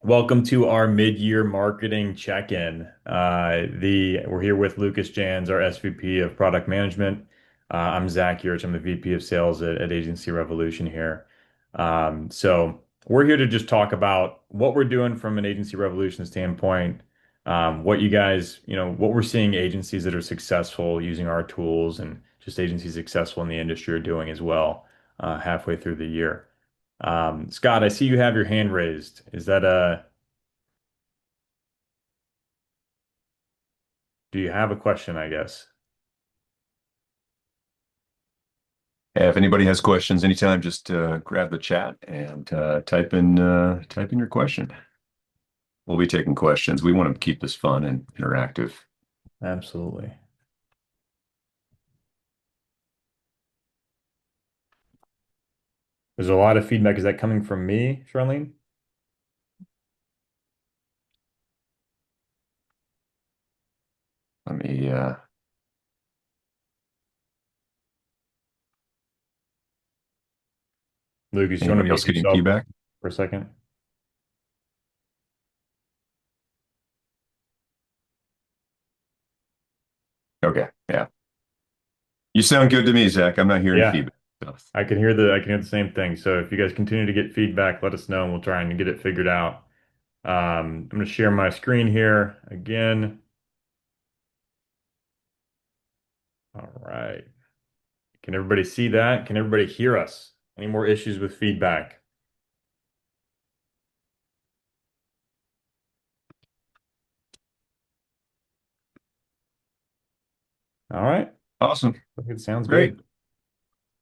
Welcome to our mid-year marketing check-in. We're here with Lucas Jans, our SVP of Product Management. I'm Zach Yurch. I'm the VP of Sales at Agency Revolution here. So we're here to just talk about what we're doing from an Agency Revolution standpoint, what you guys, what we're seeing agencies that are successful using our tools and just agencies successful in the industry are doing as well, halfway through the year. Scott, I see you have your hand raised. Do you have a question, I guess? If anybody has questions anytime, just grab the chat and type in your question. We'll be taking questions. We want to keep this fun and interactive. Absolutely. There's a lot of feedback. Is that coming from me, Charlene? Let me Lucas, you want to Anybody mute else getting yourself feedback? for a second? Okay, yeah. You sound good to me, Zach. I'm not hearing Yeah, feedback. So, I can hear the same thing. So if you guys continue to get feedback, let us know and we'll try and get it figured out. I'm going to share my screen here again. All right. Can everybody see that? Can everybody hear us? Any more issues with feedback? All right. awesome. I think it sounds Great. good.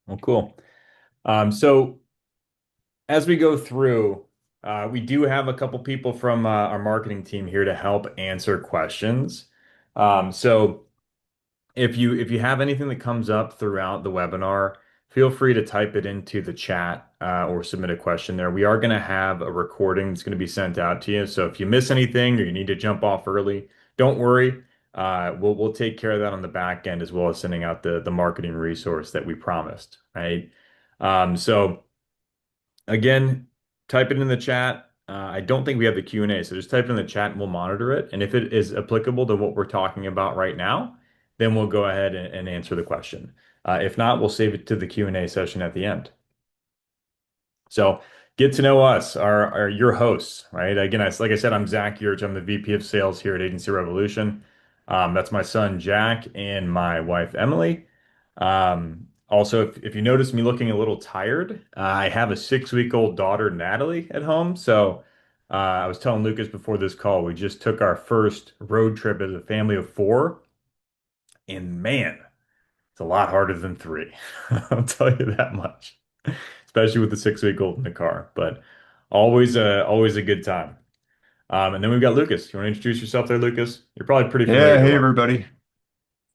Well, cool. So as we go through, we do have a couple people from our marketing team here to help answer questions. So if you have anything that comes up throughout the webinar, feel free to type it into the chat or submit a question there. We are going to have a recording that's going to be sent out to you. So if you miss anything or you need to jump off early, don't worry. We'll take care of that on the back end as well as sending out the marketing resource that we promised, right? So. Again, type it in the chat. I don't think we have the Q&A, so just type it in the chat and we'll monitor it. And if it is applicable to what we're talking about right now, then we'll go ahead and answer the question. If not, we'll save it to the Q&A session at the end. So get to know us, your hosts, right? Again, like I said, I'm Zach Yurch. I'm the VP of Sales here at Agency Revolution. That's my son Jack and my wife Emily. Also, if you notice me looking a little tired, I have a 6-week-old daughter Natalie at home. So I was telling Lucas before this call, we just took our first road trip as a family of four, and man, it's a lot harder than three. I'll tell you that much, especially with the 6-week-old in the car. But always a good time. And then we've got Lucas. You want to introduce yourself there, Lucas? You're probably pretty familiar Yeah, to hey us. everybody.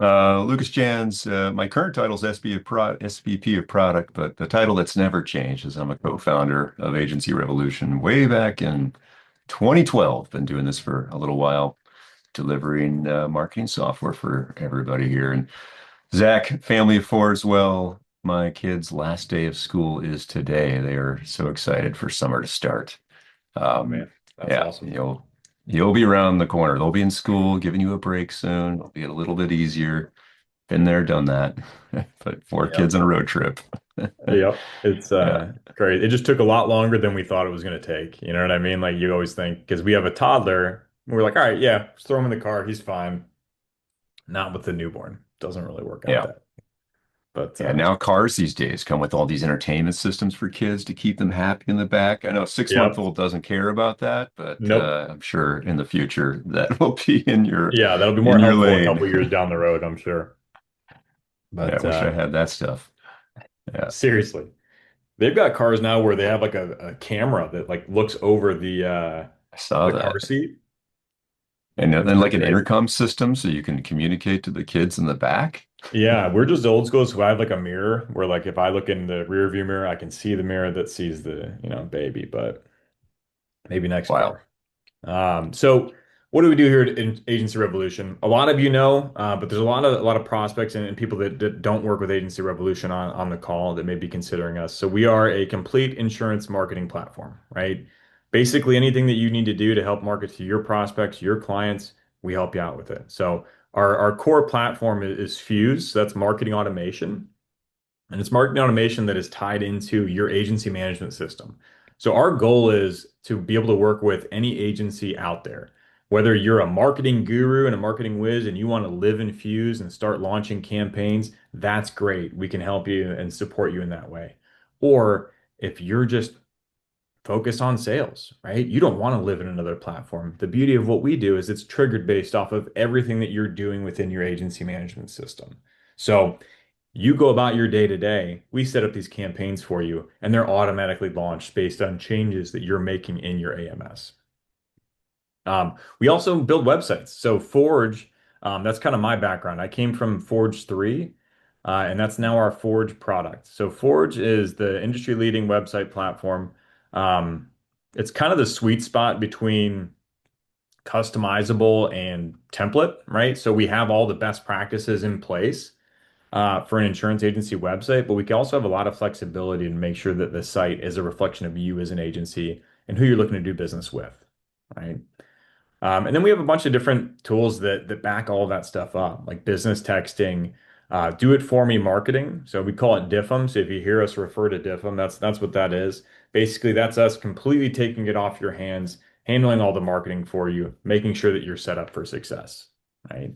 Lucas Jans. My current title is SVP of Product, but the title that's never changed is I'm a co-founder of Agency Revolution way back in 2012. Been doing this for a little while, delivering marketing software for everybody here. And Zach, family of four as well. My kids' last day of school is today. They are so excited for summer to start. Oh Um, man, that's yeah, awesome. you'll be around the corner. They'll be in school, giving you a break soon. It'll be a little bit easier. Been there, done that. But four Yep. kids on a road trip. Yep. It's Yeah, great. It just took a lot longer than we thought it was going to take. You know what I mean? Like you always think because we have a toddler, we're like, all right, yeah, just throw him in the car, he's fine. Not with the newborn. Doesn't really work out yeah. that. But Yeah, now cars these days come with all these entertainment systems for kids to keep them happy in the back. I know a six-month yep. old doesn't care about that, but Nope. I'm sure in the future that will be in Yeah, that'll be more your helpful a lane. couple years down the road, I'm sure. Yeah, I But wish I had that stuff. Yeah, seriously, they've got cars now where they have like a camera that like looks over I saw the car that. seat. And It's then like pretty an great. intercom system so you can communicate to the kids in the back. Yeah, we're just old school, so I have like a mirror where like if I look in the rear view mirror, I can see the mirror that sees the baby, but maybe next Wow. car. So what do we do here at Agency Revolution? A lot of you know, but there's a lot of prospects and people that don't work with Agency Revolution on the call that may be considering us. So we are a complete insurance marketing platform, right? basically anything that you need to do to help market to your prospects, your clients, we help you out with it. So our core platform is Fuse. So that's marketing automation. And it's marketing automation that is tied into your agency management system. So our goal is to be able to work with any agency out there. Whether you're a marketing guru and a marketing whiz and you want to live in Fuse and start launching campaigns, that's great. We can help you and support you in that way. Or if you're just focused on sales, right? You don't want to live in another platform. The beauty of what we do is it's triggered based off of everything that you're doing within your agency management system. So you go about your day to day, we set up these campaigns for you, and they're automatically launched based on changes that you're making in your AMS. We also build websites. So Forge, that's kind of my background. I came from Forge 3, and that's now our Forge product. So Forge is the industry leading website platform. Um, it's kind of the sweet spot between customizable and template, right? So we have all the best practices in place for an insurance agency website, but we can also have a lot of flexibility to make sure that the site is a reflection of you as an agency and who you're looking to do business with, right? And then we have a bunch of different tools that back all of that stuff up, like business texting, do it for me marketing. So we call it DIFM. So if you hear us refer to DIFM, that's what that is. Basically, that's us completely taking it off your hands, handling all the marketing for you, making sure that you're set up for success, right?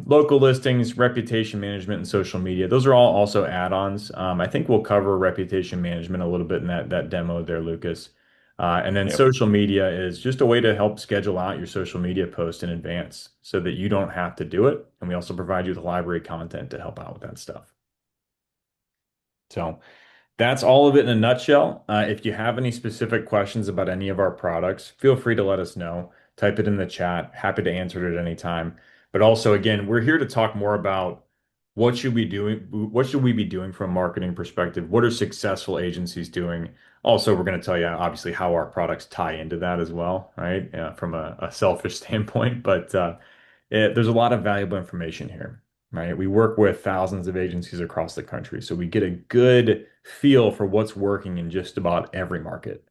Local listings, reputation management, and social media. Those are all also add-ons. I think we'll cover reputation management a little bit in that demo there, Lucas. And then Yep. social media is just a way to help schedule out your social media post in advance so that you don't have to do it. And we also provide you with library content to help out with that stuff. So that's all of it in a nutshell. If you have any specific questions about any of our products, feel free to let us know. Type it in the chat. Happy to answer it at any time. But also, again, we're here to talk more about what should we be doing from a marketing perspective? What are successful agencies doing? Also, we're going to tell you obviously how our products tie into that as well, right? From a selfish standpoint, but there's a lot of valuable information here, right? We work with thousands of agencies across the country, so we get a good feel for what's working in just about every market.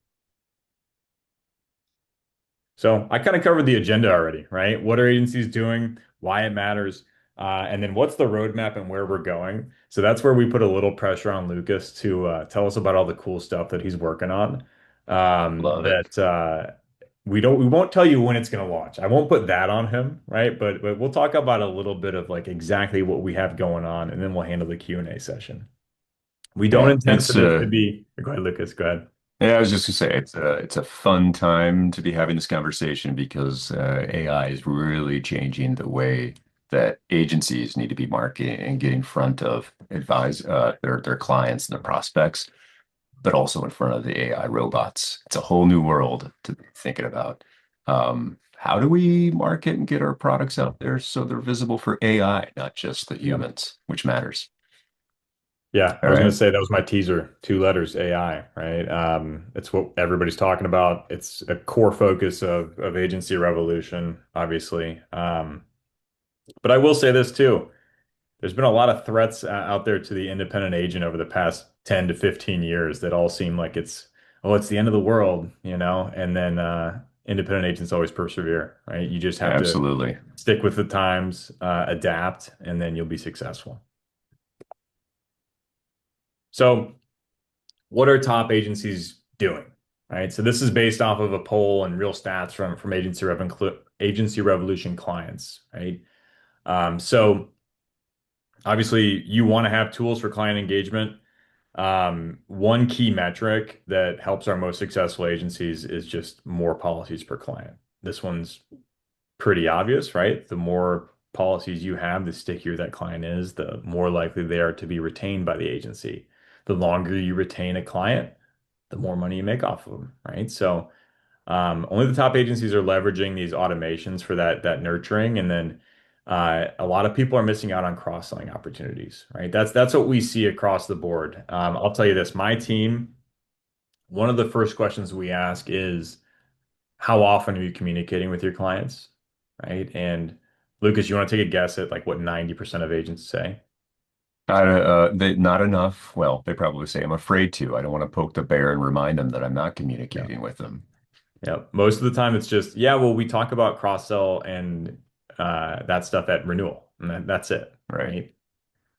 So I kind of covered the agenda already, right? What are agencies doing, why it matters, and then what's the roadmap and where we're going. So that's where we put a little pressure on Lucas to tell us about all the cool stuff that he's working on. Love it. That we won't tell you when it's going to launch. I won't put that on him, right? But we'll talk about a little bit of like exactly what we have going on, and then we'll handle the Q&A session. We don't Yeah, intend for this to be. Go ahead, Lucas. Go ahead. yeah, I was just gonna say it's a fun time to be having this conversation because AI is really changing the way that agencies need to be marketing and get in front of advise their clients and their prospects, but also in front of the AI robots. It's a whole new world to be thinking about. How do we market and get our products out there so they're visible for AI, not just the Yeah. humans, which matters. Yeah, I All was going right. to say that was my teaser. Two letters, AI, right? It's what everybody's talking about. It's a core focus of Agency Revolution, obviously. But I will say this too. There's been a lot of threats out there to the independent agent over the past 10 to 15 years that all seem like it's the end of the world, you know? And then independent agents always persevere, right? You just have to Absolutely. stick with the times, adapt, and then you'll be successful. So what are top agencies doing? Right. So this is based off of a poll and real stats from Agency Revolution clients, right? So obviously you want to have tools for client engagement. One key metric that helps our most successful agencies is just more policies per client. This one's pretty obvious, right? The more policies you have, the stickier that client is, the more likely they are to be retained by the agency. The longer you retain a client, the more money you make off of them, right? So only the top agencies are leveraging these automations for that nurturing, and then a lot of people are missing out on cross-selling opportunities, right? That's what we see across the board. I'll tell you this, my team, one of the first questions we ask is, how often are you communicating with your clients, right? And Lucas, you want to take a guess at like what 90% of agents say? Not enough. Well, they probably say I'm afraid to. I don't want to poke the bear and remind them that I'm not Yeah. communicating with them. Yeah. Most of the time it's just, yeah, well, we talk about cross sell and that stuff at renewal, and that's it, Right.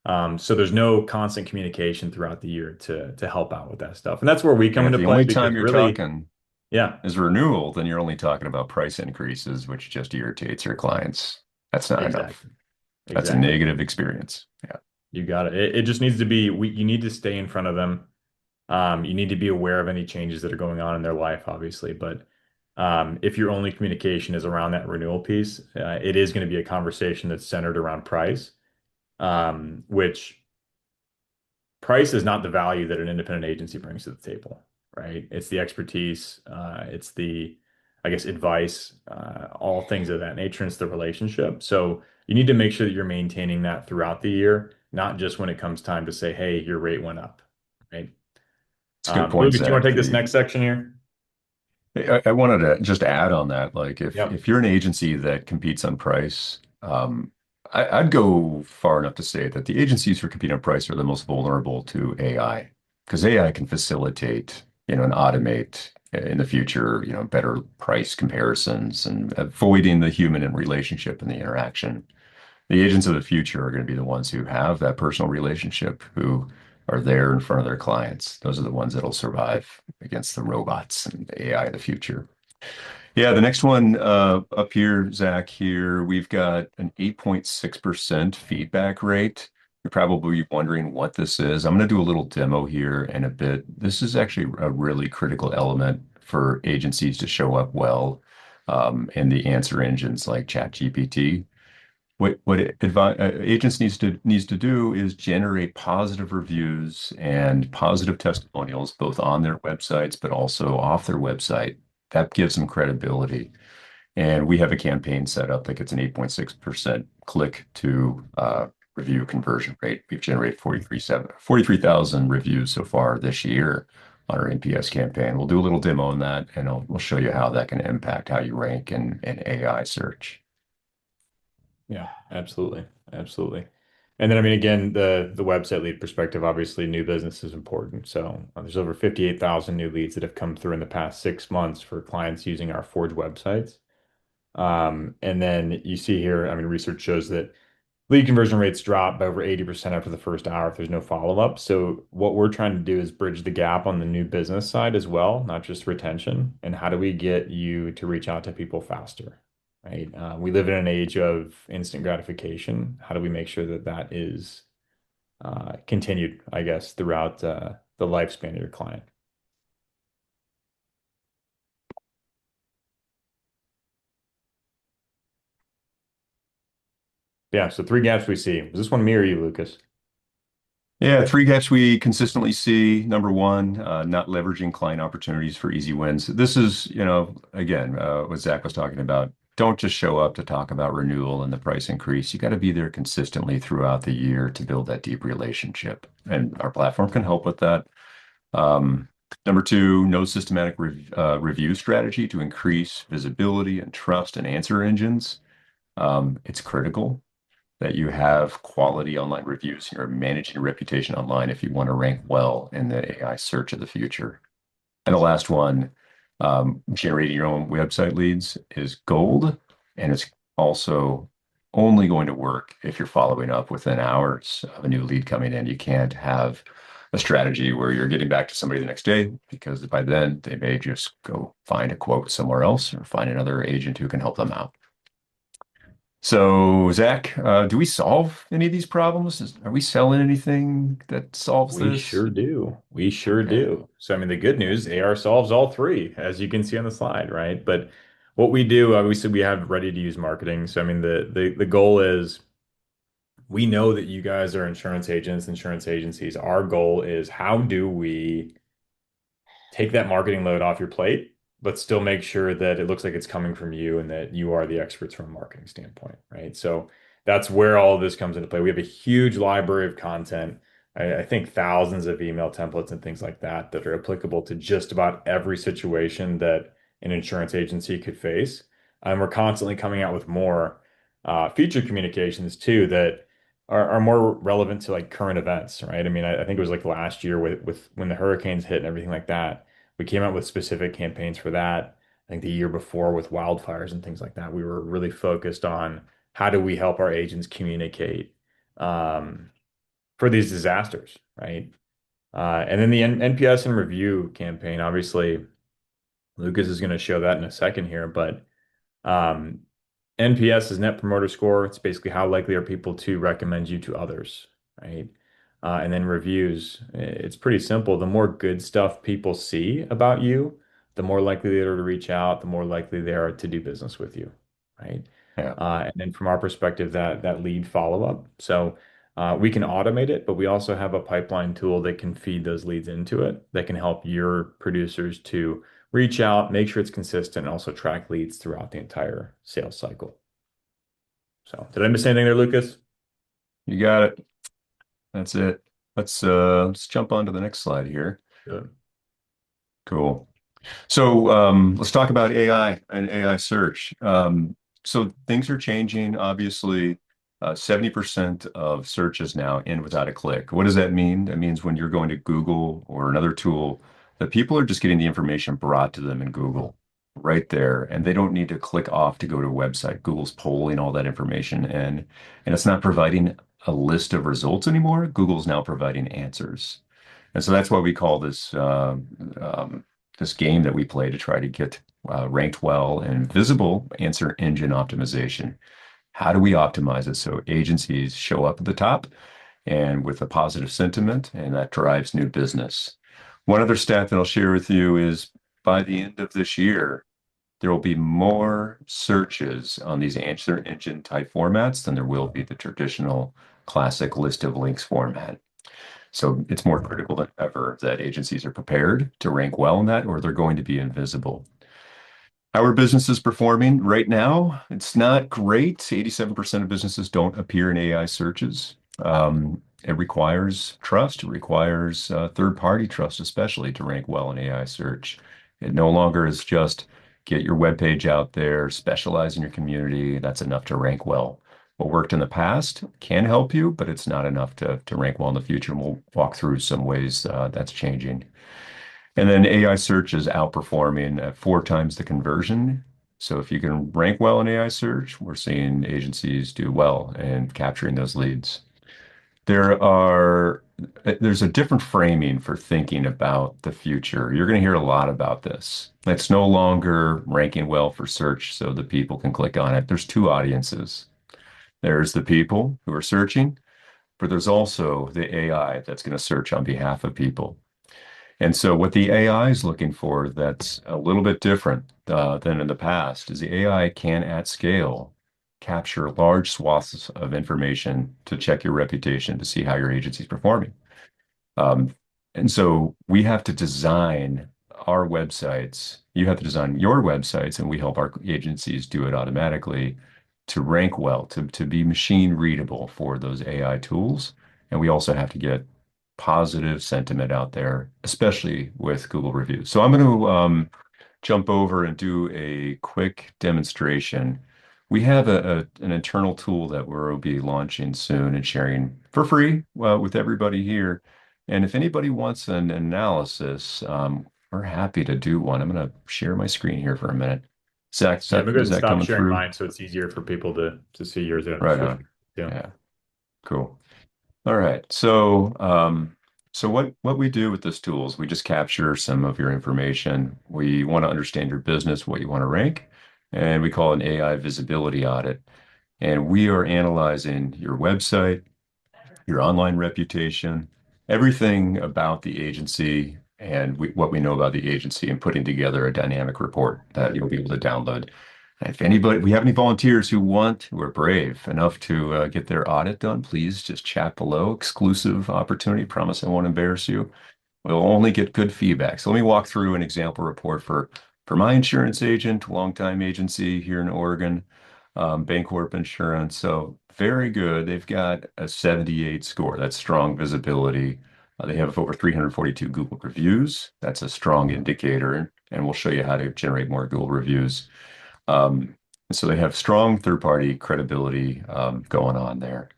right? So there's no constant communication throughout the year to help out with that stuff. And that's where we come Yeah, if into the play only time because you're really, talking yeah, is renewal, then you're only talking about price increases, which just irritates your clients. That's not enough. exactly. That's a Exactly. negative experience. Yeah. You got it. It just needs to be you need to stay in front of them. You need to be aware of any changes that are going on in their life, obviously. But if your only communication is around that renewal piece, it is going to be a conversation that's centered around price, which price is not the value that an independent agency brings to the table, right? It's the expertise, it's the, I guess, advice, all things of that nature, and it's the relationship. So you need to make sure that you're maintaining that throughout the year, not just when it comes time to say, hey, your rate went up, right? It's a good point, Lucas, do you want Zach. to take this next section here? I wanted to just add on that, like Yep. if you're an agency that competes on price, I'd go far enough to say that the agencies who compete on price are the most vulnerable to AI because AI can facilitate, and automate in the future, better price comparisons and avoiding the human and relationship and the interaction. The agents of the future are going to be the ones who have that personal relationship, who are there in front of their clients. Those are the ones that'll survive against the robots and the AI of the future. Yeah, the next one up here, Zach, here, we've got an 8.6% feedback rate. You're probably wondering what this is. I'm going to do a little demo here in a bit. This is actually a really critical element for agencies to show up well in the answer engines like ChatGPT. What agents needs to do is generate positive reviews and positive testimonials both on their websites but also off their website. That gives them credibility. And we have a campaign set up that gets an 8.6% click to review conversion rate. We've generated 43,000 reviews so far this year on our NPS campaign. We'll do a little demo on that, and we'll show you how that can impact how you rank in AI search. Yeah, absolutely. Absolutely. And then, I mean, again, the website lead perspective, obviously, new business is important. So there's over 58,000 new leads that have come through in the past 6 months for clients using our Forge websites. And then you see here, I mean, research shows that lead conversion rates drop by over 80% after the first hour if there's no follow-up. So what we're trying to do is bridge the gap on the new business side as well, not just retention. And how do we get you to reach out to people faster, right? We live in an age of instant gratification. How do we make sure that that is continued, I guess, throughout the lifespan of your client? Yeah, so three gaps we see. Does this one mirror you, Lucas? Yeah, three gaps we consistently see. Number one, not leveraging client opportunities for easy wins. This is, again, what Zach was talking about. Don't just show up to talk about renewal and the price increase. You got to be there consistently throughout the year to build that deep relationship. And our platform can help with that. Number two, no systematic review strategy to increase visibility and trust in answer engines. It's critical that you have quality online reviews. You're managing your reputation online if you want to rank well in the AI search of the future. And the last one, generating your own website leads is gold. And it's also only going to work if you're following up within hours of a new lead coming in. You can't have a strategy where you're getting back to somebody the next day because by then they may just go find a quote somewhere else or find another agent who can help them out. So, Zach, do we solve any of these problems? Are we selling anything that solves We this? sure do. We sure Okay. do. So, I mean, the good news, AR solves all three, as you can see on the slide, right? But what we do, obviously, we have ready to use marketing. So, I mean, the goal is we know that you guys are insurance agents, insurance agencies. Our goal is how do we take that marketing load off your plate, but still make sure that it looks like it's coming from you and that you are the experts from a marketing standpoint, right? So that's where all of this comes into play. We have a huge library of content. I think thousands of email templates and things like that that are applicable to just about every situation that an insurance agency could face. And we're constantly coming out with more feature communications too that are more relevant to like current events, right? I mean, I think it was like last year with when the hurricanes hit and everything like that. We came out with specific campaigns for that. think the year before with wildfires and things like that. We were really focused on how do we help our agents communicate um, for these disasters, right? And then the NPS and review campaign, obviously, Lucas is going to show that in a second here, but um, NPS is Net Promoter Score. It's basically how likely are people to recommend you to others, right? And then reviews. It's pretty simple. The more good stuff people see about you, the more likely they are to reach out, the more likely they are to do business with you, right? Yeah. And then from our perspective, that lead follow-up. So we can automate it, but we also have a pipeline tool that can feed those leads into it that can help your producers to reach out, make sure it's consistent, and also track leads throughout the entire sales cycle. So, did I miss anything there, Lucas? You got it. That's it. Let's jump on to the next slide here. Good. Cool. So let's talk about AI and AI search. So things are changing. Obviously, 70% of searches now end without a click. What does that mean? That means when you're going to Google or another tool, that people are just getting the information brought to them in Google right there, and they don't need to click off to go to a website. Google's pulling all that information in, and it's not providing a list of results anymore. Google's now providing answers. And so that's why we call this game that we play to try to get ranked well and visible answer engine optimization. How do we optimize it so agencies show up at the top and with a positive sentiment, and that drives new business? One other stat that I'll share with you is by the end of this year, there will be more searches on these answer engine type formats than there will be the traditional classic list of links format. So it's more critical than ever that agencies are prepared to rank well in that, or they're going to be invisible. How are businesses performing right now? It's not great. 87% of businesses don't appear in AI searches. It requires trust. It requires third-party trust, especially to rank well in AI search. It no longer is just get your web page out there, specialize in your community. That's enough to rank well. What worked in the past can help you, but it's not enough to rank well in the future. And we'll walk through some ways that's changing. And then AI search is outperforming at 4 times the conversion. So if you can rank well in AI search, we're seeing agencies do well in capturing those leads. There's a different framing for thinking about the future. You're going to hear a lot about this. It's no longer ranking well for search so the people can click on it. There's two audiences. There's the people who are searching, but there's also the AI that's going to search on behalf of people. And so, what the AI is looking for that's a little bit different than in the past is the AI can, at scale, capture large swaths of information to check your reputation to see how your agency is performing. Um, and so, we have to design our websites. You have to design your websites, and we help our agencies do it automatically to rank well, to be machine readable for those AI tools. And we also have to get positive sentiment out there, especially with Google reviews. So I'm going to jump over and do a quick demonstration. We have an internal tool that we'll be launching soon and sharing for free with everybody here. And if anybody wants an analysis, we're happy to do one. I'm going to share my screen here for a minute. Zach, Yeah, I'm gonna go ahead is and that stop coming sharing through? mine so it's easier for people to see yours. They don't have to Right switch. on. Yeah. Yeah, cool. All right. So what we do with this tool is we just capture some of your information. We want to understand your business, what you want to rank, and we call it an AI visibility audit. And we are analyzing your website, your online reputation, everything about the agency and what we know about the agency and putting together a dynamic report that you'll be able to download. If anybody, we have any volunteers who are brave enough to get their audit done, please just chat below. Exclusive opportunity. Promise I won't embarrass you. We'll only get good feedback. So let me walk through an example report for my insurance agent, longtime agency here in Oregon, Bancorp Insurance. So very good. They've got a 78 score. That's strong visibility. They have over 342 Google reviews. That's a strong indicator, and we'll show you how to generate more Google reviews. Um, so they have strong third-party credibility going on there.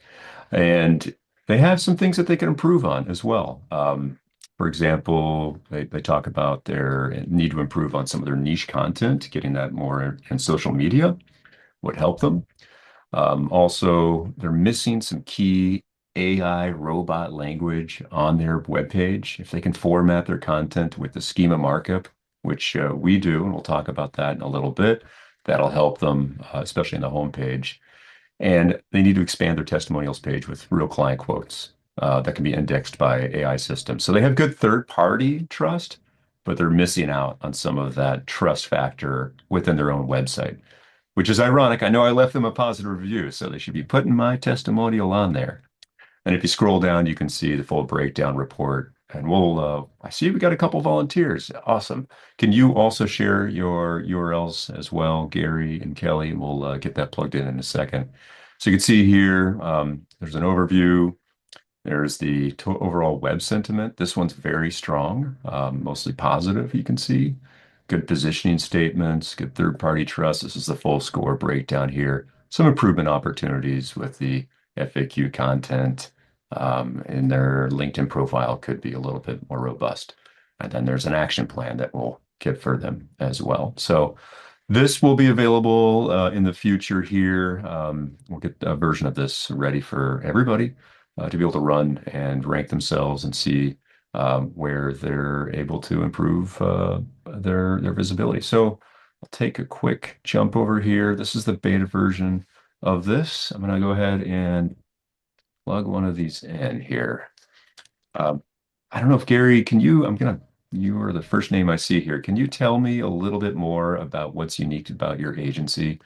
And they have some things that they can improve on as well. For example, they talk about their need to improve on some of their niche content, getting that more in social media would help them. Also, they're missing some key AI robot language on their webpage. If they can format their content with the schema markup, which we do, and we'll talk about that in a little bit, that'll help them, especially in the homepage. And they need to expand their testimonials page with real client quotes that can be indexed by AI systems. So they have good third-party trust, but they're missing out on some of that trust factor within their own website, which is ironic. I know I left them a positive review, so they should be putting my testimonial on there. And if you scroll down, you can see the full breakdown report. And I see we got a couple volunteers. Awesome. Can you also share your URLs as well, Gary and Kelly? We'll get that plugged in a second. So you can see here, there's an overview. There's the overall web sentiment. This one's very strong, mostly positive, you can see. Good positioning statements, good third-party trust. This is the full score breakdown here. Some improvement opportunities with the FAQ content, and their LinkedIn profile could be a little bit more robust. And then there's an action plan that we'll get for them as well. So this will be available in the future here. We'll get a version of this ready for everybody to be able to run and rank themselves and see where they're able to improve their visibility. So I'll take a quick jump over here. This is the beta version of this. I'm going to go ahead and plug one of these in here. Um, I don't know if Gary, you are the first name I see here. Can you tell me a little bit more about what's unique about your agency?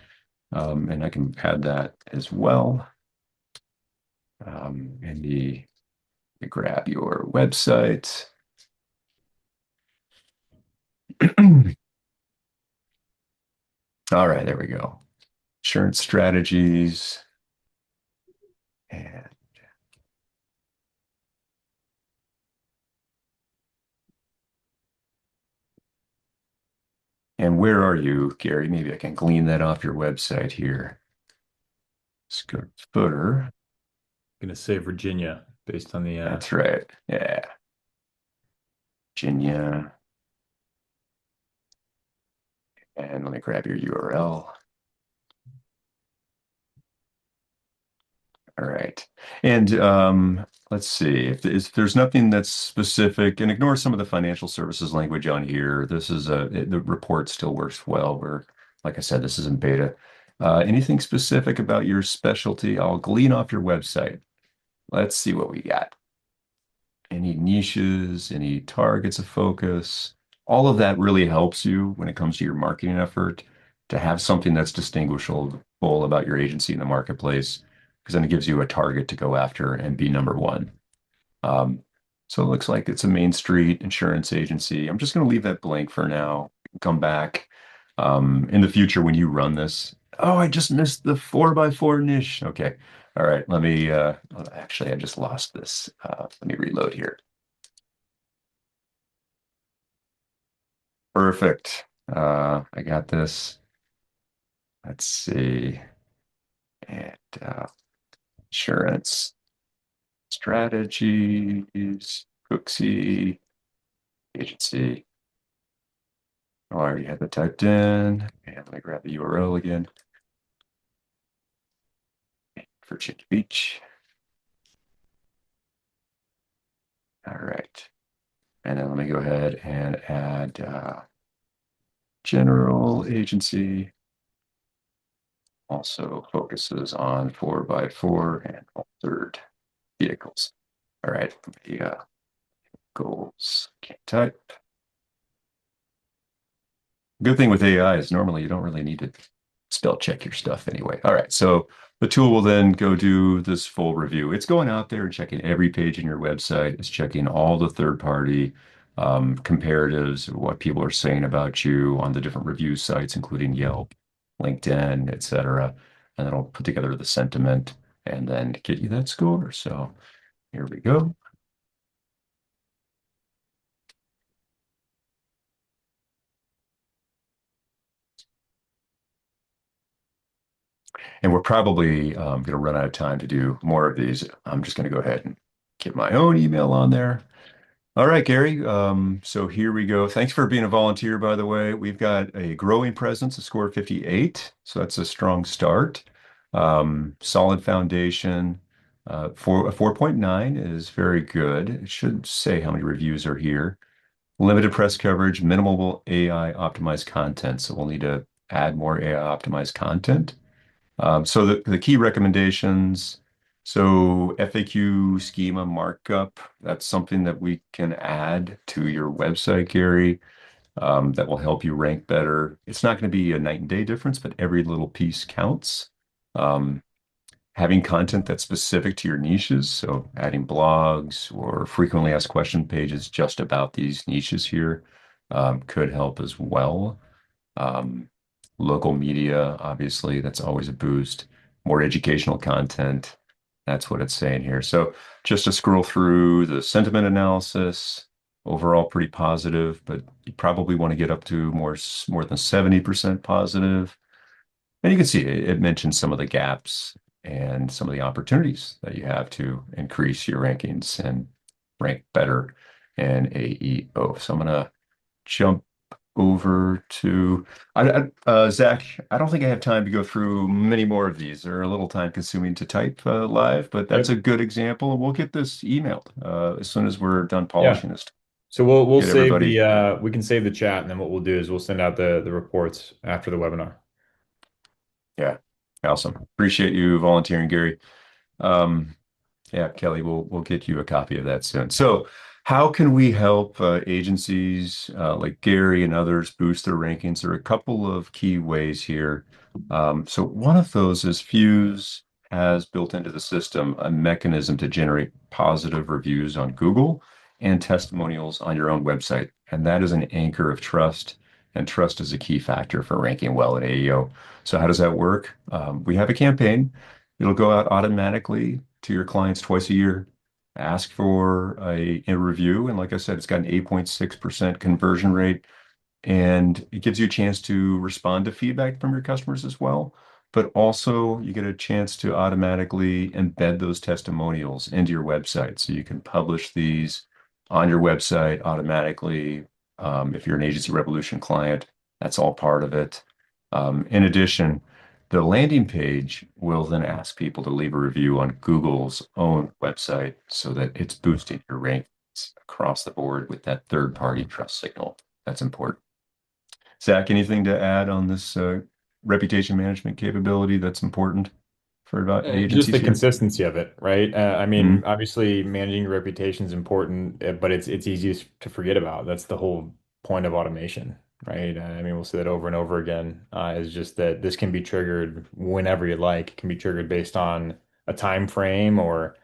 And I can add that as well. And you grab your website. All right, there we go. Insurance strategies. And, and where are you, Gary? Maybe I can glean that off your website here. Let's go to footer. Gonna say Virginia based on the That's right. Yeah. Virginia. And let me grab your URL. All right. And let's see if there's nothing that's specific, and ignore some of the financial services language on here. The report still works well. Like I said, this is in beta. Anything specific about your specialty? I'll glean off your website. Let's see what we got. Any niches, any targets of focus? All of that really helps you when it comes to your marketing effort to have something that's distinguishable about your agency in the marketplace, because then it gives you a target to go after and be number one. Um, so it looks like it's a Main Street insurance agency. I'm just going to leave that blank for now. Come back in the future when you run this. Oh, I just missed the 4x4 niche. Okay. All right. Actually, I just lost this. Let me reload here. Perfect. I got this. Let's see. And insurance strategies, Cooksey, agency. Oh, I already had that typed in. And let me grab the URL again. Virginia Beach. All right. And then let me go ahead and add general agency. Also focuses on 4x4 and altered vehicles. All right. The goals. Can't type. Good thing with AI is normally you don't really need to spell check your stuff anyway. All right, so the tool will then go do this full review. It's going out there and checking every page in your website. It's checking all the third-party comparatives, what people are saying about you on the different review sites, including Yelp, LinkedIn, etc. And then it'll put together the sentiment and then get you that score. So here we go. And we're probably going to run out of time to do more of these. I'm just going to go ahead and get my own email on there. All right, Gary. So here we go. Thanks for being a volunteer, by the way. We've got a growing presence, a score of 58. So that's a strong start. Solid foundation. For a 4.9 is very good. It should say how many reviews are here. Limited press coverage, minimal AI optimized content. So we'll need to add more AI optimized content. So the key recommendations, so FAQ schema markup, that's something that we can add to your website, Gary, that will help you rank better. It's not going to be a night and day difference, but every little piece counts. Um, Having content that's specific to your niches, so adding blogs or frequently asked question pages just about these niches here, could help as well. Um, Local media, obviously, that's always a boost. More educational content. That's what it's saying here. So just to scroll through the sentiment analysis, overall pretty positive, but you probably want to get up to more than 70% positive. And you can see it mentions some of the gaps and some of the opportunities that you have to increase your rankings and rank better in AEO. So I'm gonna jump over to Zach. I don't think I have time to go through many more of these. They're a little time consuming to type live, but that's a Yep. good example. We'll get this emailed as soon as we're done Yeah. polishing this. So we'll Get save everybody. the we can save the chat, and then what we'll do is we'll send out the reports after the webinar. Yeah, awesome. Appreciate you volunteering, Gary. Um, Yeah, Kelly, we'll get you a copy of that soon. So, how can we help agencies like Gary and others boost their rankings? There are a couple of key ways here. So, one of those is Fuse has built into the system a mechanism to generate positive reviews on Google and testimonials on your own website. And that is an anchor of trust, and trust is a key factor for ranking well in AEO. So, how does that work? We have a campaign. It'll go out automatically to your clients twice a year. Ask for a review. And like I said, it's got an 8.6% conversion rate. And it gives you a chance to respond to feedback from your customers as well. But also, you get a chance to automatically embed those testimonials into your website. So you can publish these on your website automatically. If you're an Agency Revolution client, that's all part of it. In addition, the landing page will then ask people to leave a review on Google's own website so that it's boosting your rankings across the board with that third-party trust signal. That's important. Zach, anything to add on this reputation management capability that's important for Just agencies the here? consistency of it, right? I mean, Mm, obviously managing your reputation is important, but it's easy to forget about. That's the whole point of automation, right? I mean, we'll say that over and over again, is just that this can be triggered whenever you like. It can be triggered based on a time frame or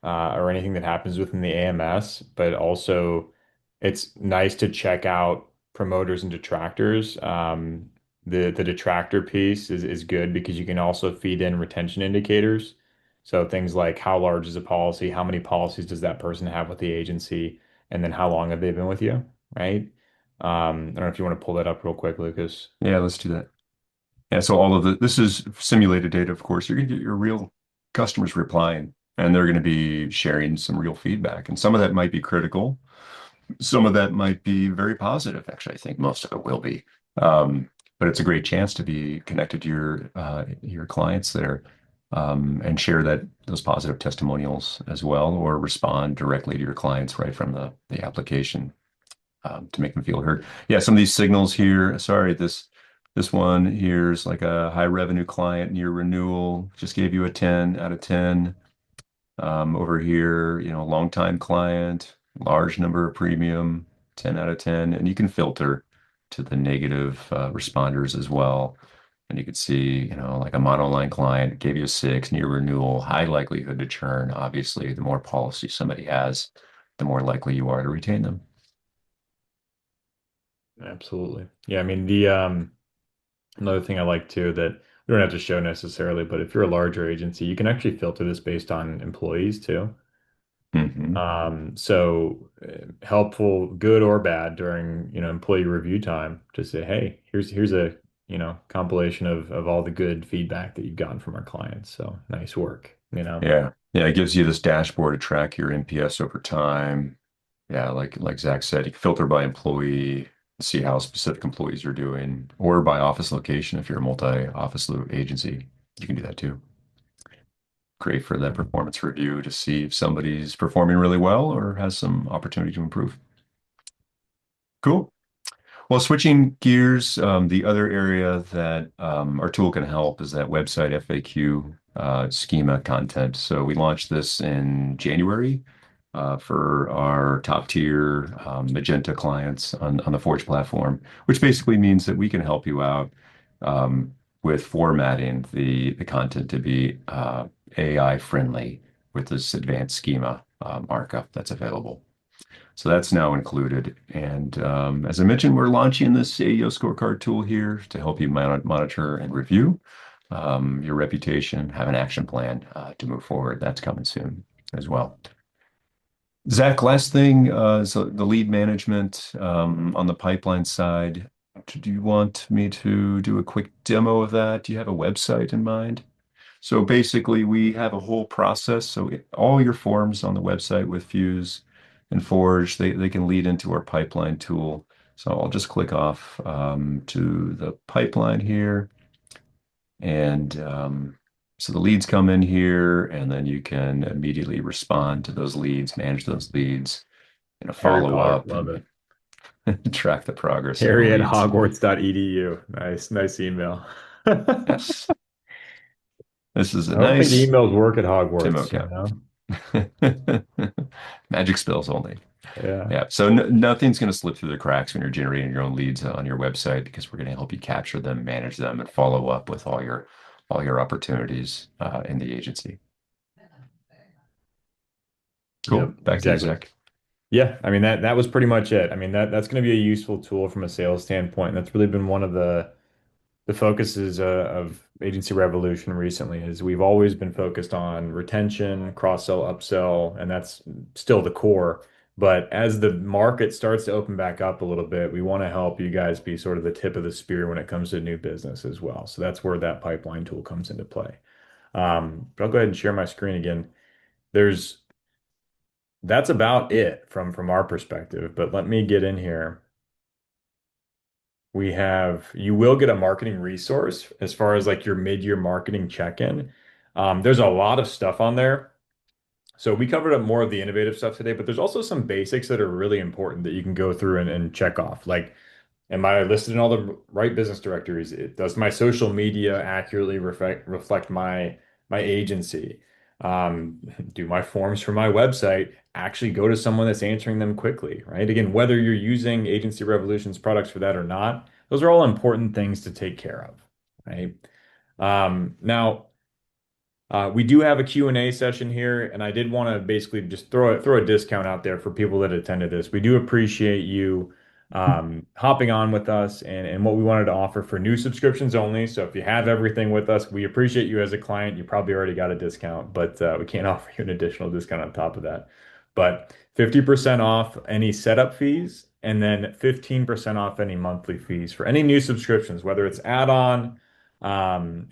anything that happens within the AMS, but also it's nice to check out promoters and detractors. The detractor piece is good because you can also feed in retention indicators. So things like how large is a policy, how many policies does that person have with the agency, and then how long have they been with you, right? I don't know if you want to pull that up real quick, Lucas. yeah, let's do that. Yeah, so all of this is simulated data, of course. You're going to get your real customers replying, and they're going to be sharing some real feedback. And some of that might be critical. Some of that might be very positive. Actually, I think most of it will be. But it's a great chance to be connected to your clients there, and share those positive testimonials as well, or respond directly to your clients right from the application, to make them feel heard. Yeah, some of these signals here. Sorry, this one here's like a high revenue client near renewal. Just gave you a 10 out of 10. Over here, long time client, large number of premium, 10 out of 10. And you can filter to the negative responders as well. And you could see, like a monoline client gave you a 6, near renewal, high likelihood to churn. Obviously, the more policy somebody has, the more likely you are to retain them. Absolutely. Yeah, I mean the another thing I like too that we don't have to show necessarily, but if you're a larger agency, you can actually filter this based on employees too. Hmm. Helpful, good or bad during, employee review time to say, hey, here's a, compilation of all the good feedback that you've gotten from our clients. So nice work. Yeah. Yeah, it gives you this dashboard to track your NPS over time. Yeah, like Zach said, you can filter by employee, see how specific employees are doing, or by office location if you're a multi-office agency. You can do that too. Great for that performance review to see if somebody's performing really well or has some opportunity to improve. Cool. Well, switching gears, the other area that our tool can help is that website FAQ schema content. So we launched this in January for our top tier Magenta clients on the Forge platform, which basically means that we can help you out with formatting the content to be AI friendly with this advanced schema markup that's available. So that's now included. And as I mentioned, we're launching this AEO scorecard tool here to help you monitor and review your reputation, have an action plan to move forward. That's coming soon as well. Zach, last thing is the lead management on the pipeline side. Do you want me to do a quick demo of that? Do you have a website in mind? So basically, we have a whole process. So all your forms on the website with Fuse and Forge, they can lead into our pipeline tool. So I'll just click off to the pipeline here. And so the leads come in here, and then you can immediately respond to those leads, manage those leads, Harry follow Potter, up love and it. track the progress of the Harry at leads. Hogwarts.edu. Nice email. Yes, this is a I don't think nice emails work at demo Hogwarts, you account. know? Magic spells only. Yeah. Yeah, so nothing's going to slip through the cracks when you're generating your own leads on your website because we're going to help you capture them, manage them, and follow up with all your opportunities in the agency. Yep, Cool. Back to you, exactly. Zach. Yeah, I mean that was pretty much it. I mean that's going to be a useful tool from a sales standpoint. That's really been one of the focuses of Agency Revolution recently is we've always been focused on retention, cross-sell, upsell, and that's still the core. But as the market starts to open back up a little bit, we want to help you guys be sort of the tip of the spear when it comes to new business as well. So that's where that pipeline tool comes into play. But I'll go ahead and share my screen again. There's That's about it from our perspective. But let me get in here. You will get a marketing resource as far as like your mid-year marketing check-in. There's a lot of stuff on there. So we covered up more of the innovative stuff today, but there's also some basics that are really important that you can go through and check off. Like, am I listed in all the right business directories? Does my social media accurately reflect my agency? Do my forms for my website actually go to someone that's answering them quickly, right? Again, whether you're using Agency Revolution's products for that or not, those are all important things to take care of, right? Now, we do have a Q&A session here, and I did want to basically just throw a discount out there for people that attended this. We do appreciate you hopping on with us and what we wanted to offer for new subscriptions only. So if you have everything with us, we appreciate you as a client. You probably already got a discount, but we can't offer you an additional discount on top of that. But 50% off any setup fees, and then 15% off any monthly fees for any new subscriptions, whether it's add-on,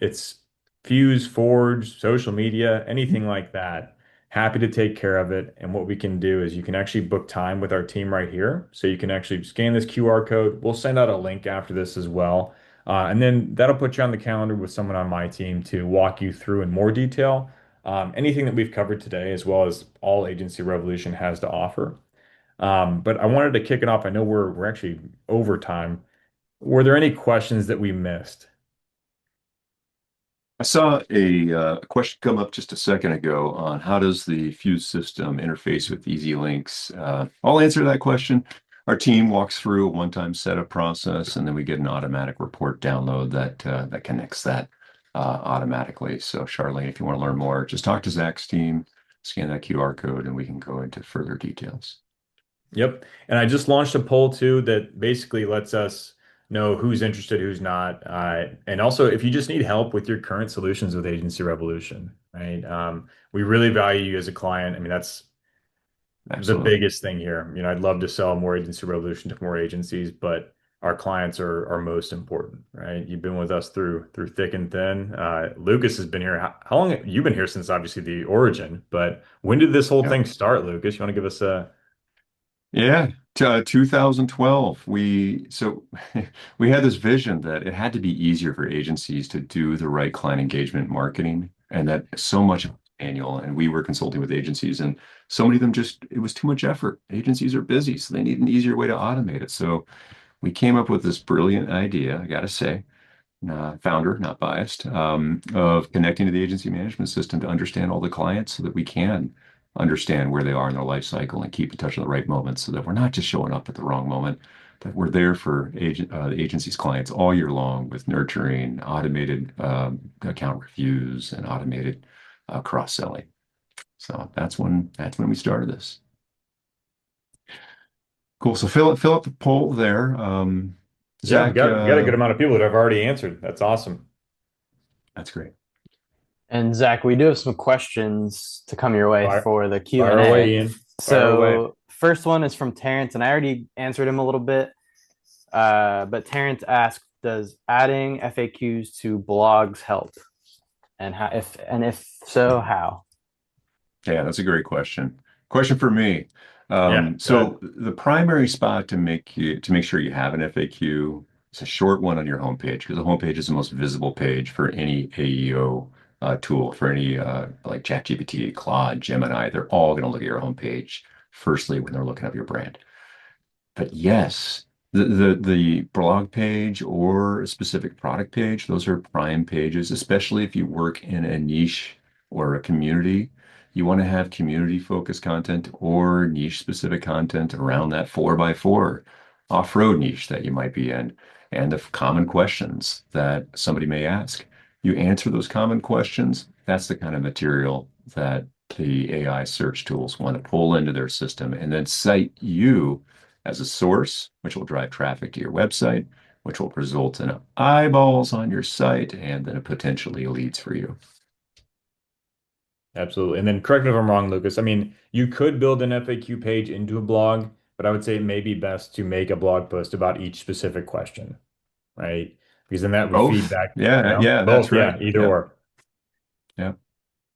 it's Fuse, Forge, social media, anything like that. Happy to take care of it. And what we can do is you can actually book time with our team right here. So you can actually scan this QR code. We'll send out a link after this as well. And then that'll put you on the calendar with someone on my team to walk you through in more detail anything that we've covered today, as well as all Agency Revolution has to offer. But I wanted to kick it off. I know we're actually over time. Were there any questions that we missed? I saw a question come up just a second ago on how does the Fuse system interface with Easy Links. I'll answer that question. Our team walks through a one-time setup process, and then we get an automatic report download that connects that automatically. So, Charlene, if you want to learn more, just talk to Zach's team, scan that QR code, and we can go into further details. Yep. And I just launched a poll too that basically lets us know who's interested, who's not. And also, if you just need help with your current solutions with Agency Revolution, right? We really value you as a client. I mean, that's the Absolutely. biggest thing here. You know, I'd love to sell more Agency Revolution to more agencies, but our clients are most important, right? You've been with us through thick and thin. Lucas has been here. How long have you been here since obviously the origin? But when did this whole Yeah. thing start, Lucas? You want to give us a Yeah, 2012. We had this vision that it had to be easier for agencies to do the right client engagement marketing, and that so much of it was manual. And we were consulting with agencies, and so many of them just it was too much effort. Agencies are busy, so they need an easier way to automate it. So we came up with this brilliant idea, I gotta say, founder, not biased, of connecting to the agency management system to understand all the clients so that we can understand where they are in their life cycle and keep in touch with the right moments so that we're not just showing up at the wrong moment, that we're there for the agency's clients all year long with nurturing, automated account reviews, and automated cross-selling. So that's when we started this. Cool. So fill up the poll there. Yeah, Zach, we got a good amount of people that have already answered. That's awesome. that's great. And Zach, we do have some questions to come your way Fire, for the fire Q&A. away, Ian. Fire away. So, first one is from Terrence, and I already answered him a little bit. But Terrence asked, "Does adding FAQs to blogs help? And how, if so, how?" Yeah, that's a great question. Question for me. Yeah, go So ahead. the primary spot to make sure you have an FAQ is a short one on your homepage because the homepage is the most visible page for any AEO tool, for any like ChatGPT, Claude, Gemini. They're all going to look at your homepage firstly when they're looking up your brand. But yes, the blog page or a specific product page, those are prime pages, especially if you work in a niche or a community. You want to have community focused content or niche specific content around that 4x4 off-road niche that you might be in and the common questions that somebody may ask. You answer those common questions. That's the kind of material that the AI search tools want to pull into their system and then cite you as a source, which will drive traffic to your website, which will result in eyeballs on your site and then potentially leads for you. Absolutely. And then correct me if I'm wrong, Lucas. I mean, you could build an FAQ page into a blog, but I would say it may be best to make a blog post about each specific question, right? Because then that would feed Both. back, Yeah, yeah, that's both, yeah, right. either Yep, or. yep,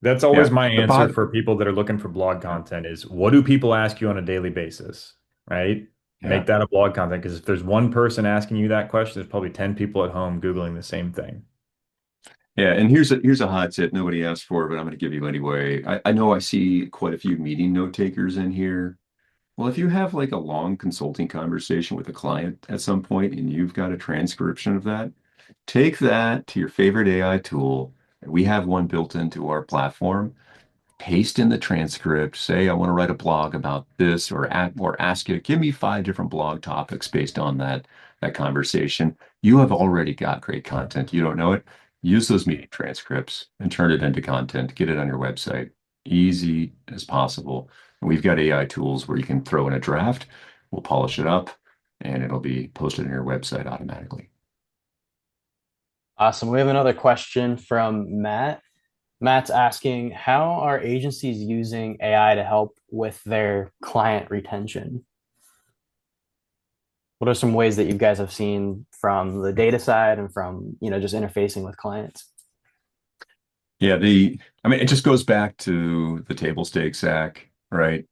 That's always yeah. my The answer pod. for people that are looking for blog Yeah, content is what do people ask you on a daily basis, right? yeah, Make that a blog content because if there's one person asking you that question, there's probably 10 people at home Googling the same thing. yeah. And here's a hot tip nobody asked for, but I'm going to give you anyway. I know I see quite a few meeting note takers in here. Well, if you have like a long consulting conversation with a client at some point and you've got a transcription of that, take that to your favorite AI tool. We have one built into our platform. Paste in the transcript, say I want to write a blog about this, or ask you to give me 5 different blog topics based on that conversation. You have already got great content. You don't know it. Use those meeting transcripts and turn it into content. Get it on your website. Easy as possible. And we've got AI tools where you can throw in a draft, we'll polish it up, and it'll be posted on your website automatically. Awesome. We have another question from Matt. Matt's asking, how are agencies using AI to help with their client retention? What are some ways that you guys have seen from the data side and from, just interfacing with clients? Yeah, I mean, it just goes back to the table stakes act, right?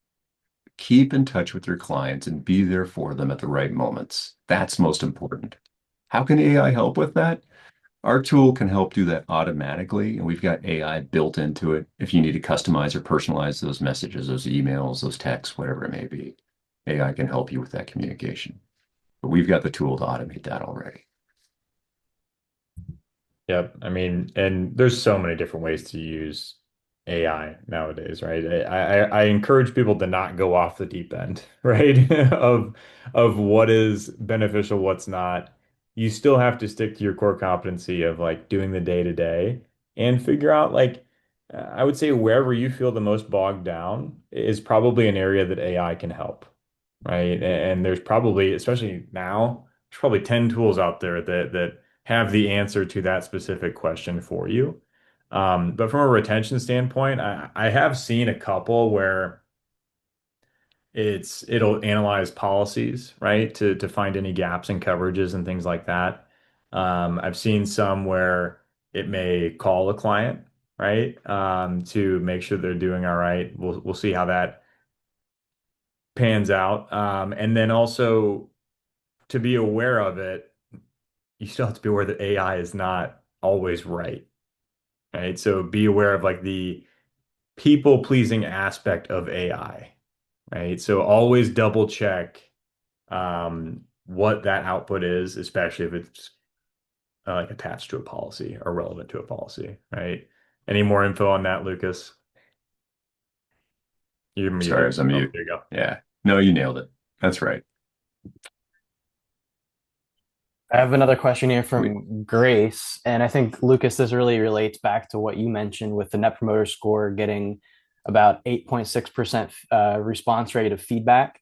Keep in touch with your clients and be there for them at the right moments. That's most important. How can AI help with that? Our tool can help do that automatically, and we've got AI built into it. If you need to customize or personalize those messages, those emails, those texts, whatever it may be, AI can help you with that communication. But we've got the tool to automate that already. Yep. I mean, and there's so many different ways to use AI nowadays, right? I encourage people to not go off the deep end, right? Of what is beneficial, what's not. You still have to stick to your core competency of like doing the day to day and figure out like I would say wherever you feel the most bogged down is probably an area that AI can help, right? And there's probably, especially now, there's probably 10 tools out there that have the answer to that specific question for you. But from a retention standpoint, I have seen a couple where it'll analyze policies, right, to find any gaps in coverages and things like that. I've seen some where it may call a client, right, to make sure they're doing all right. We'll see how that pans out. And then also to be aware of it, you still have to be aware that AI is not always right, right? So be aware of like the people pleasing aspect of AI, right? So always double check what that output is, especially if it's like attached to a policy or relevant to a policy, right? Any more info on that, Lucas? You're Sorry, I muted. was on Oh, mute. there you go. Yeah. No, you nailed it. That's right. I have another question here We, from Grace, and I think Lucas, this really relates back to what you mentioned with the Net Promoter Score getting about 8.6% response rate of feedback.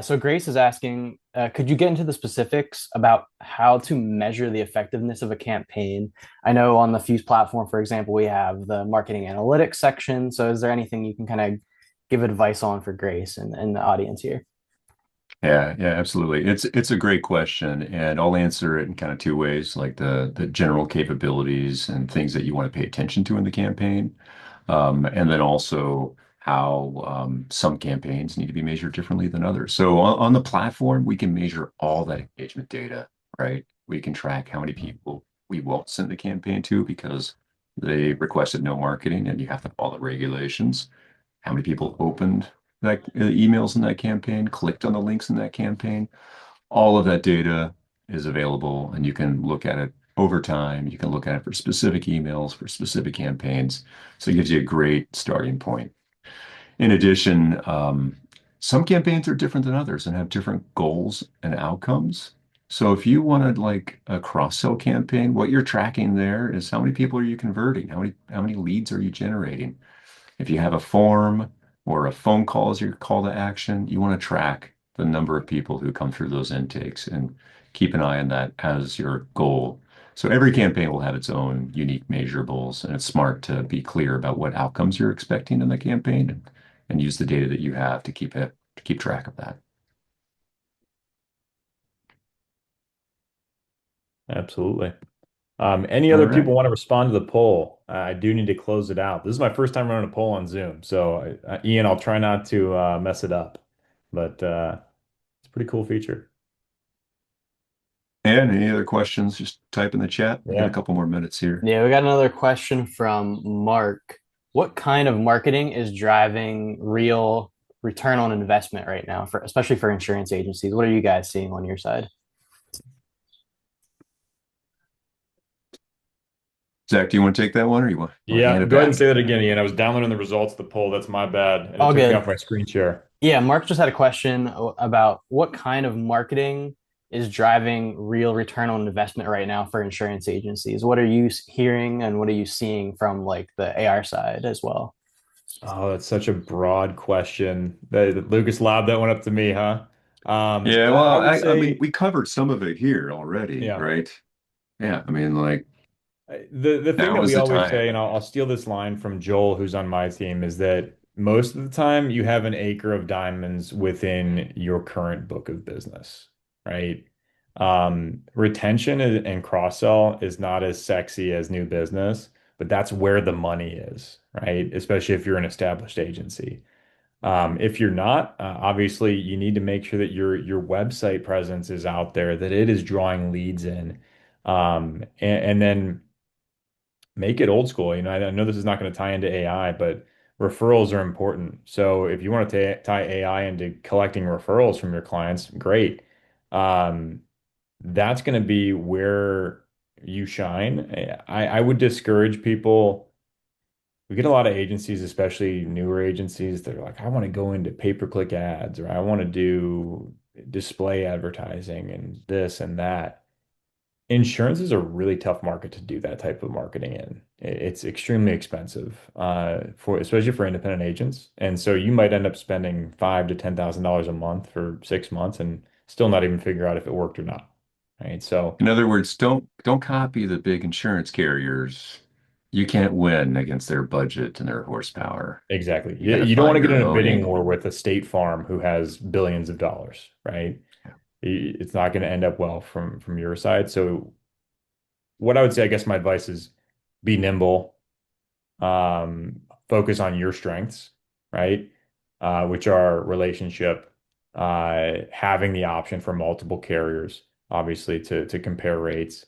So Grace is asking, could you get into the specifics about how to measure the effectiveness of a campaign? I know on the Fuse platform, for example, we have the marketing analytics section. So is there anything you can kind of give advice on for Grace and the audience here? yeah, yeah, absolutely. It's a great question, and I'll answer it in kind of two ways, like the general capabilities and things that you want to pay attention to in the campaign, and then also how some campaigns need to be measured differently than others. So on the platform, we can measure all that engagement data, right? We can track how many people we won't send the campaign to because they requested no marketing, and you have to follow the regulations. How many people opened that emails in that campaign, clicked on the links in that campaign. All of that data is available, and you can look at it over time. You can look at it for specific emails, for specific campaigns. So it gives you a great starting point. In addition, some campaigns are different than others and have different goals and outcomes. So if you wanted like a cross-sell campaign, what you're tracking there is how many people are you converting? How many leads are you generating? If you have a form or a phone call as your call to action, you want to track the number of people who come through those intakes and keep an eye on that as your goal. So every campaign will have its own unique measurables, and it's smart to be clear about what outcomes you're expecting in the campaign and use the data that you have to keep track of that. Absolutely. Any All other right. people want to respond to the poll? I do need to close it out. This is my first time running a poll on Zoom, so Ian, I'll try not to mess it up, but it's a pretty cool feature. And any other questions, just type in the chat. We got a Yeah. couple more minutes here. Yeah, we got another question from Mark. What kind of marketing is driving real return on investment right now for especially for insurance agencies? What are you guys seeing on your side? Zach, do you want to take that one or you want to hand Yeah, it go ahead and back? say that again, Ian. I was downloading the results of the poll. That's my bad, and it All took me good. off my screen share. Yeah, Mark just had a question about what kind of marketing is driving real return on investment right now for insurance agencies. What are you hearing and what are you seeing from like the AR side as well? Oh, that's such a broad question. Lucas lobbed that one up to me, huh? Yeah, I well, would I mean, say, we covered some of it here already, yeah. right? Yeah, I mean, like The thing that now is we the always time. say, and I'll steal this line from Joel, who's on my team, is that most of the time you have an acre of diamonds within your current book of business, right? Retention and cross-sell is not as sexy as new business, but that's where the money is, right? Especially if you're an established agency. If you're not, obviously you need to make sure that your website presence is out there, that it is drawing leads in. And then make it old school. I know this is not going to tie into AI, but referrals are important. So if you want to tie AI into collecting referrals from your clients, great. Um, that's going to be where you shine. I would discourage people. We get a lot of agencies, especially newer agencies, that are like, I want to go into pay-per-click ads or I want to do display advertising and this and that. Insurance is a really tough market to do that type of marketing in. It's extremely expensive, for especially for independent agents. And so you might end up spending five to $10,000 a month for 6 months and still not even figure out if it worked or not. Right. So In other words, don't copy the big insurance carriers. You can't win against their budget and their horsepower. exactly. You got to You don't want find to get your in a own bidding angle. war with a State Farm who has billions of dollars, right? It's not going to end up well from your side. So what I would say, I guess my advice is be nimble, focus on your strengths, right? which are relationship, having the option for multiple carriers, obviously to compare rates,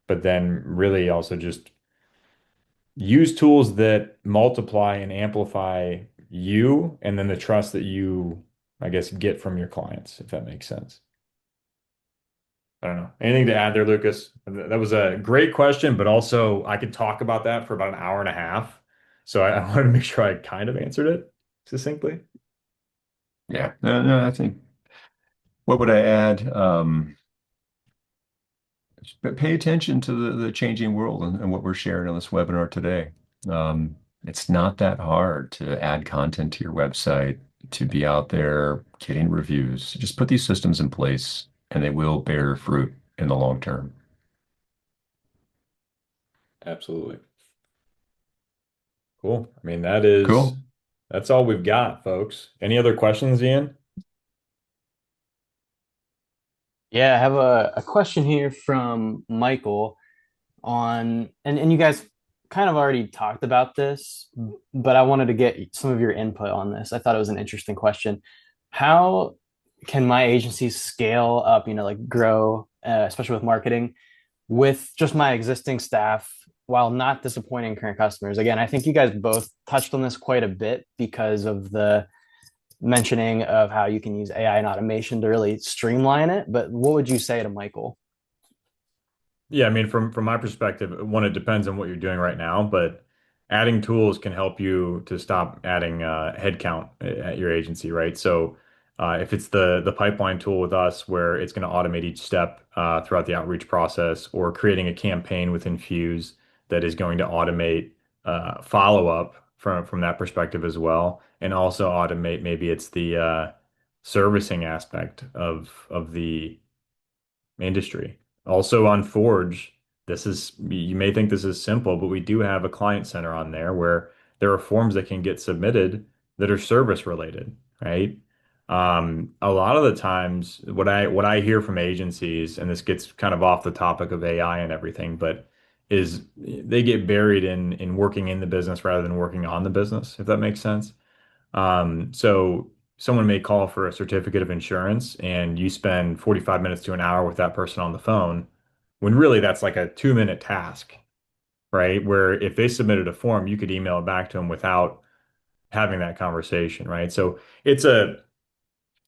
but then really also just use tools that multiply and amplify you and then the trust that you, I guess, get from your clients, if that makes sense. I don't know. Anything to add there, Lucas? That was a great question, but also I could talk about that for about an hour and a half. So I wanted to make sure I kind of answered it succinctly. Yeah. No, no, I think what would I add? Pay attention to the changing world and what we're sharing on this webinar today. It's not that hard to add content to your website, to be out there getting reviews. Just put these systems in place and they will bear fruit in the long term. Absolutely. Cool. I mean, Cool. that's all we've got, folks. Any other questions, Ian? Yeah, I have a question here from Michael on, and you guys kind of already talked about this, but I wanted to get some of your input on this. I thought it was an interesting question. How can my agency scale up, like grow, especially with marketing, with just my existing staff while not disappointing current customers? Again, I think you guys both touched on this quite a bit because of the mentioning of how you can use AI and automation to really streamline it. But what would you say to Michael? Yeah, I mean, from my perspective, one, it depends on what you're doing right now, but adding tools can help you to stop adding headcount at your agency, right? So if it's the pipeline tool with us, where it's going to automate each step throughout the outreach process, or creating a campaign with Infuse that is going to automate follow up from that perspective as well, and also automate maybe it's the servicing aspect of the industry. Also on Forge, this is, you may think this is simple, but we do have a client center on there where there are forms that can get submitted that are service related, right? A lot of the times what I hear from agencies, and this gets kind of off the topic of AI and everything, but is they get buried in working in the business rather than working on the business, if that makes sense. So someone may call for a certificate of insurance and you spend 45 minutes to an hour with that person on the phone, when really that's like a 2 minute task, right? Where if they submitted a form, you could email it back to them without having that conversation, right? So it's a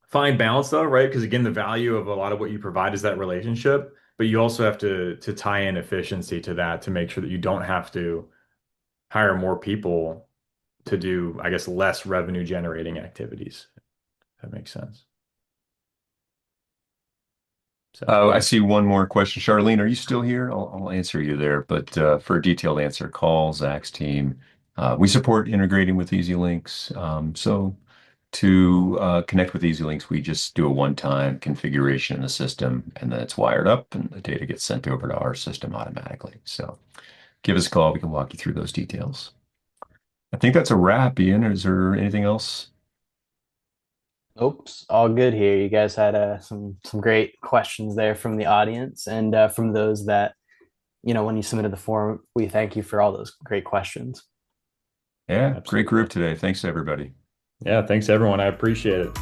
fine balance though, right? Because again, the value of a lot of what you provide is that relationship, but you also have to tie in efficiency to that to make sure that you don't have to hire more people to do, I guess, less revenue generating activities. That makes sense. So I yeah, see one more question. Charlene, are you still here? I'll answer you there, but for a detailed answer, call Zach's team. We support integrating with Easy Links. So to connect with Easy Links, we just do a one-time configuration in the system, and then it's wired up, and the data gets sent over to our system automatically. So give us a call. We can walk you through those details. I think that's a wrap, Ian. Is there anything else? Oops, all good here. You guys had some great questions there from the audience and from those that, when you submitted the form, we thank you for all those great questions. Yeah, great absolutely. group today. Thanks, everybody. Yeah, thanks everyone. I appreciate it.